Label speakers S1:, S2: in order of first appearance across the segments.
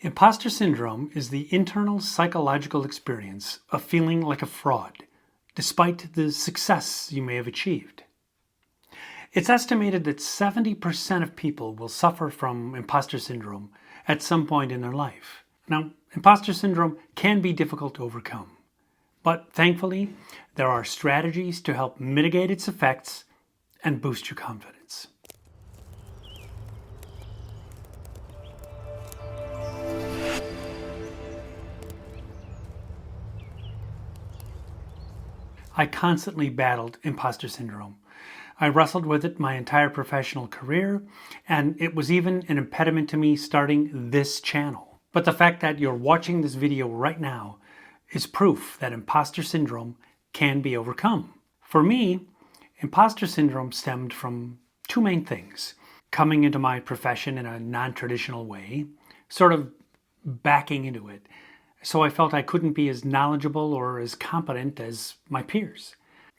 S1: Imposter syndrome is the internal psychological experience of feeling like a fraud, despite the success you may have achieved. It's estimated that 70% of people will suffer from imposter syndrome at some point in their life. Now, imposter syndrome can be difficult to overcome, but thankfully, there are strategies to help mitigate its effects and boost your confidence. I constantly battled imposter syndrome. I wrestled with it my entire professional career, and it was even an impediment to me starting this channel. But the fact that you're watching this video right now is proof that imposter syndrome can be overcome. For me, imposter syndrome stemmed from two main things: coming into my profession in a non-traditional way, sort of backing into it, so I felt I couldn't be as knowledgeable or as competent as my peers.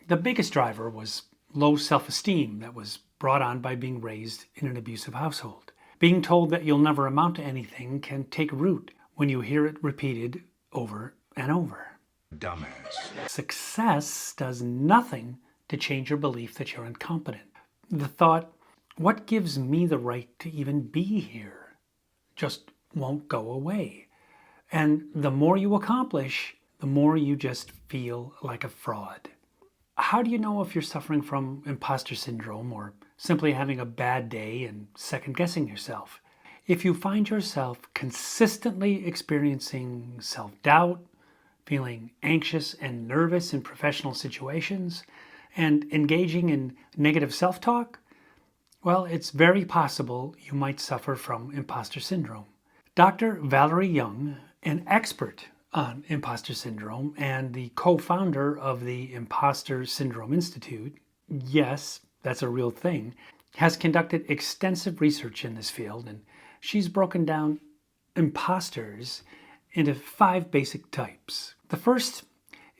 S1: The biggest driver was low self-esteem that was brought on by being raised in an abusive household. Being told that you'll never amount to anything can take root when you hear it repeated over and over.
S2: Dumbass.
S1: Success does nothing to change your belief that you're incompetent. The thought, what gives me the right to even be here, just won't go away. And the more you accomplish, the more you just feel like a fraud. How do you know if you're suffering from imposter syndrome or simply having a bad day and second-guessing yourself? If you find yourself consistently experiencing self-doubt, feeling anxious and nervous in professional situations, and engaging in negative self-talk, well, it's very possible you might suffer from imposter syndrome. Dr. Valerie Young, an expert on imposter syndrome and the co-founder of the Imposter Syndrome Institute, yes, that's a real thing, has conducted extensive research in this field, and she's broken down imposters into 5 basic types. The first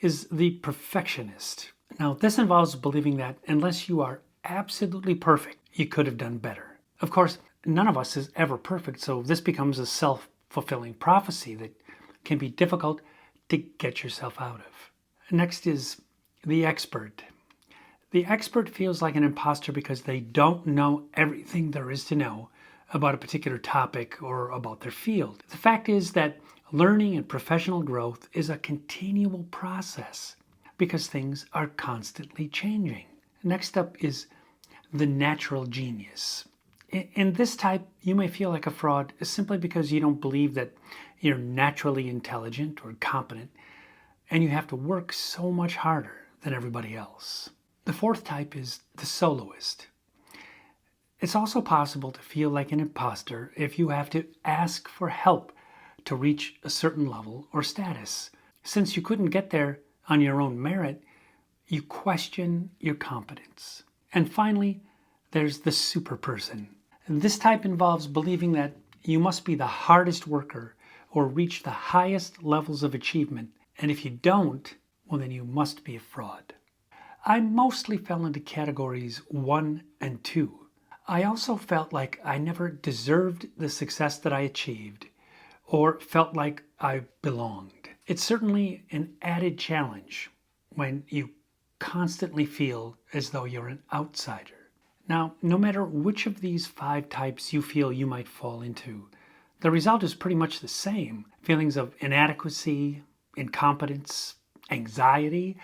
S1: is the perfectionist. Now, this involves believing that unless you are absolutely perfect, you could have done better. Of course, none of us is ever perfect, so this becomes a self-fulfilling prophecy that can be difficult to get yourself out of. Next is the expert. The expert feels like an imposter because they don't know everything there is to know about a particular topic or about their field. The fact is that learning and professional growth is a continual process because things are constantly changing. Next up is the natural genius. In this type, you may feel like a fraud simply because you don't believe that you're naturally intelligent or competent, and you have to work so much harder than everybody else. The fourth type is the soloist. It's also possible to feel like an imposter if you have to ask for help to reach a certain level or status. Since you couldn't get there on your own merit, you question your competence. And finally, there's the super person. This type involves believing that you must be the hardest worker or reach the highest levels of achievement, and if you don't, well, then you must be a fraud. I mostly fell into categories 1 and 2. I also felt like I never deserved the success that I achieved or felt like I belonged. It's certainly an added challenge when you constantly feel as though you're an outsider. Now, no matter which of these 5 types you feel you might fall into, the result is pretty much the same. Feelings of inadequacy, incompetence, anxiety,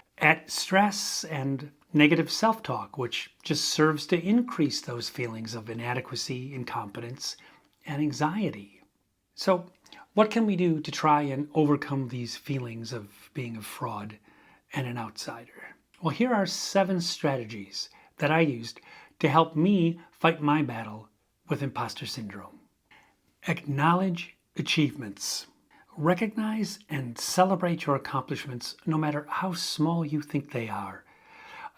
S1: stress, and negative self-talk, which just serves to increase those feelings of inadequacy, incompetence, and anxiety. So, what can we do to try and overcome these feelings of being a fraud and an outsider? Well, here are 7 strategies that I used to help me fight my battle with imposter syndrome. Acknowledge achievements. Recognize and celebrate your accomplishments no matter how small you think they are.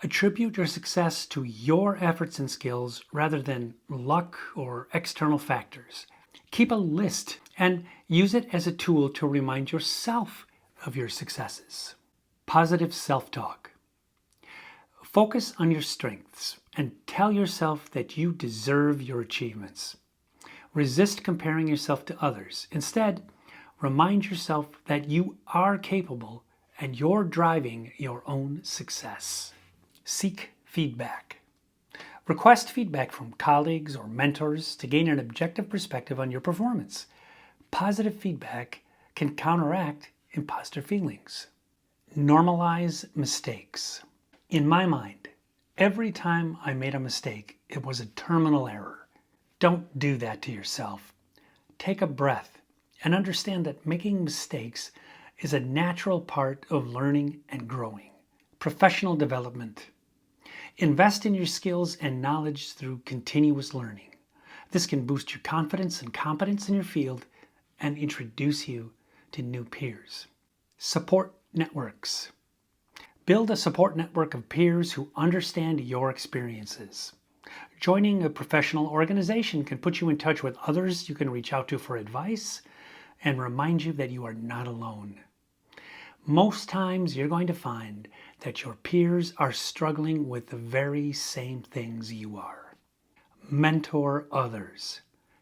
S1: Attribute your success to your efforts and skills rather than luck or external factors. Keep a list and use it as a tool to remind yourself of your successes. Positive self-talk. Focus on your strengths and tell yourself that you deserve your achievements. Resist comparing yourself to others. Instead, remind yourself that you are capable and you're driving your own success. Seek feedback. Request feedback from colleagues or mentors to gain an objective perspective on your performance. Positive feedback can counteract imposter feelings. Normalize mistakes. In my mind, every time I made a mistake, it was a terminal error. Don't do that to yourself. Take a breath and understand that making mistakes is a natural part of learning and growing. Professional development. Invest in your skills and knowledge through continuous learning. This can boost your confidence and competence in your field and introduce you to new peers. Support networks. Build a support network of peers who understand your experiences. Joining a professional organization can put you in touch with others you can reach out to for advice and remind you that you are not alone. Most times you're going to find that your peers are struggling with the very same things you are. Mentor others.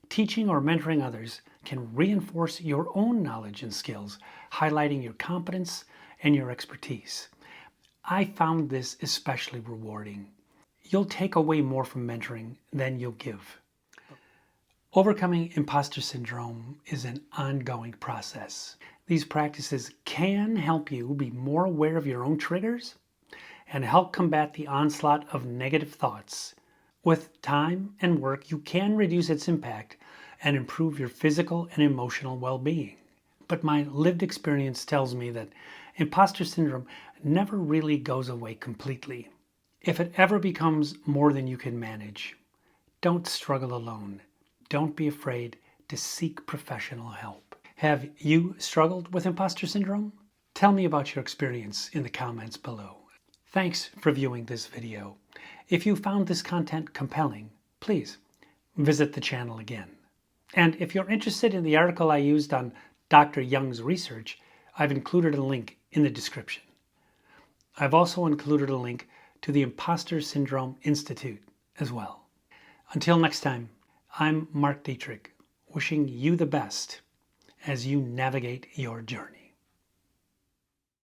S1: Teaching or mentoring others can reinforce your own knowledge and skills, highlighting your competence and your expertise. I found this especially rewarding. You'll take away more from mentoring than you'll give. Overcoming imposter syndrome is an ongoing process. These practices can help you be more aware of your own triggers and help combat the onslaught of negative thoughts. With time and work, you can reduce its impact and improve your physical and emotional well-being. But my lived experience tells me that imposter syndrome never really goes away completely. If it ever becomes more than you can manage, don't struggle alone. Don't be afraid to seek professional help. Have you struggled with imposter syndrome? Tell me about your experience in the comments below. Thanks for viewing this video. If you found this content compelling, please visit the channel again. And if you're interested in the article I used on Dr. Young's research, I've included a link in the description. I've also included a link to the Imposter Syndrome Institute as well. Until next time, I'm Mark Dietrich, wishing you the best as you navigate your journey.